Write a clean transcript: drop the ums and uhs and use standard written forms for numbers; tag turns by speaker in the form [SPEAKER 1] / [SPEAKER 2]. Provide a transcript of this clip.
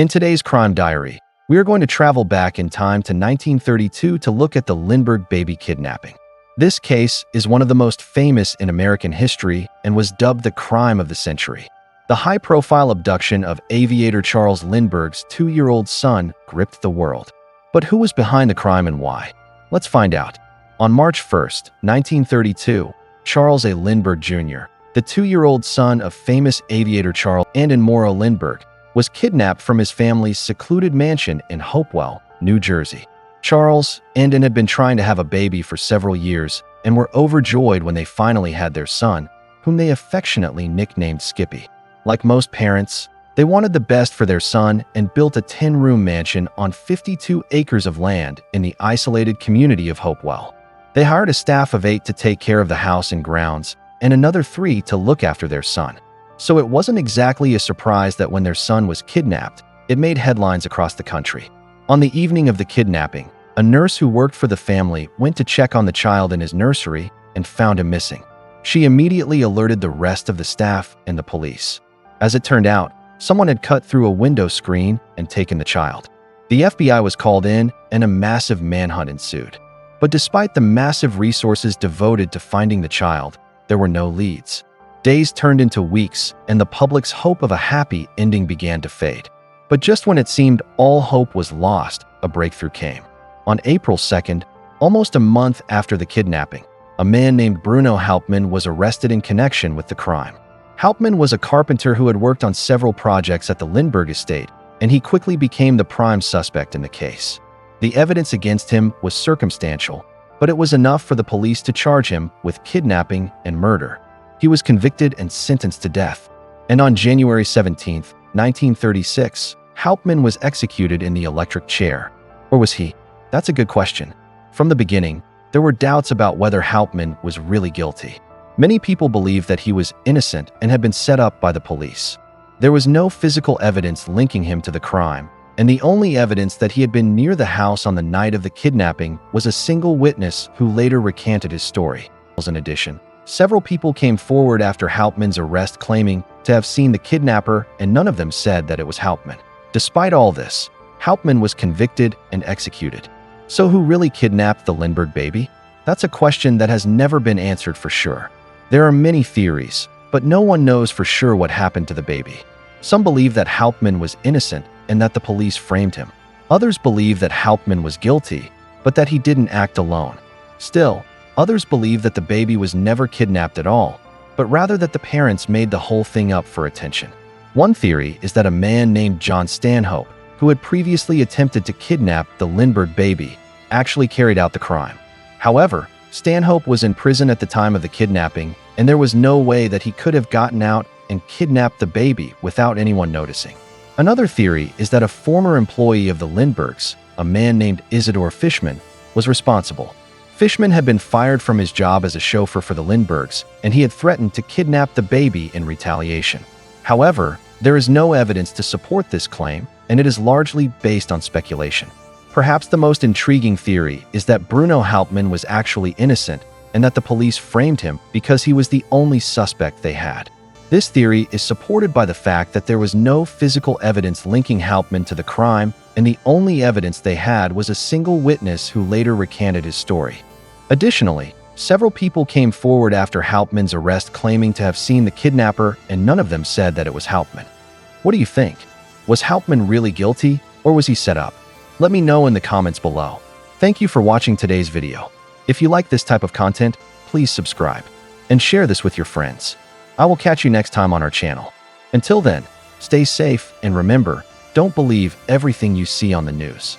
[SPEAKER 1] In today's Crime Diary, we are going to travel back in time to 1932 to look at the Lindbergh Baby Kidnapping. This case is one of the most famous in American history and was dubbed the crime of the century. The high-profile abduction of aviator Charles Lindbergh's 2-year-old son gripped the world. But who was behind the crime and why? Let's find out. On March 1, 1932, Charles A. Lindbergh Jr., the 2-year-old son of famous aviator Charles and Maura Lindbergh, was kidnapped from his family's secluded mansion in Hopewell, New Jersey. Charles and had been trying to have a baby for several years and were overjoyed when they finally had their son, whom they affectionately nicknamed Skippy. Like most parents, they wanted the best for their son and built a 10-room mansion on 52 acres of land in the isolated community of Hopewell. They hired a staff of 8 to take care of the house and grounds, and another 3 to look after their son. So it wasn't exactly a surprise that when their son was kidnapped, it made headlines across the country. On the evening of the kidnapping, a nurse who worked for the family went to check on the child in his nursery and found him missing. She immediately alerted the rest of the staff and the police. As it turned out, someone had cut through a window screen and taken the child. The FBI was called in and a massive manhunt ensued. But despite the massive resources devoted to finding the child, there were no leads. Days turned into weeks, and the public's hope of a happy ending began to fade. But just when it seemed all hope was lost, a breakthrough came. On April 2nd, almost a month after the kidnapping, a man named Bruno Hauptmann was arrested in connection with the crime. Hauptmann was a carpenter who had worked on several projects at the Lindbergh estate, and he quickly became the prime suspect in the case. The evidence against him was circumstantial, but it was enough for the police to charge him with kidnapping and murder. He was convicted and sentenced to death. And on January 17, 1936, Hauptmann was executed in the electric chair. Or was he? That's a good question. From the beginning, there were doubts about whether Hauptmann was really guilty. Many people believed that he was innocent and had been set up by the police. There was no physical evidence linking him to the crime, and the only evidence that he had been near the house on the night of the kidnapping was a single witness who later recanted his story. In addition, several people came forward after Hauptmann's arrest claiming to have seen the kidnapper, and none of them said that it was Hauptmann. Despite all this, Hauptmann was convicted and executed. So who really kidnapped the Lindbergh baby? That's a question that has never been answered for sure. There are many theories, but no one knows for sure what happened to the baby. Some believe that Hauptmann was innocent and that the police framed him. Others believe that Hauptmann was guilty, but that he didn't act alone. Still, others believe that the baby was never kidnapped at all, but rather that the parents made the whole thing up for attention. One theory is that a man named John Stanhope, who had previously attempted to kidnap the Lindbergh baby, actually carried out the crime. However, Stanhope was in prison at the time of the kidnapping, and there was no way that he could have gotten out and kidnapped the baby without anyone noticing. Another theory is that a former employee of the Lindberghs, a man named Isidore Fishman, was responsible. Fishman had been fired from his job as a chauffeur for the Lindberghs, and he had threatened to kidnap the baby in retaliation. However, there is no evidence to support this claim, and it is largely based on speculation. Perhaps the most intriguing theory is that Bruno Hauptmann was actually innocent and that the police framed him because he was the only suspect they had. This theory is supported by the fact that there was no physical evidence linking Hauptmann to the crime, and the only evidence they had was a single witness who later recanted his story. Additionally, several people came forward after Hauptmann's arrest claiming to have seen the kidnapper, and none of them said that it was Hauptmann. What do you think? Was Hauptmann really guilty, or was he set up? Let me know in the comments below. Thank you for watching today's video. If you like this type of content, please subscribe and share this with your friends. I will catch you next time on our channel. Until then, stay safe and remember, don't believe everything you see on the news.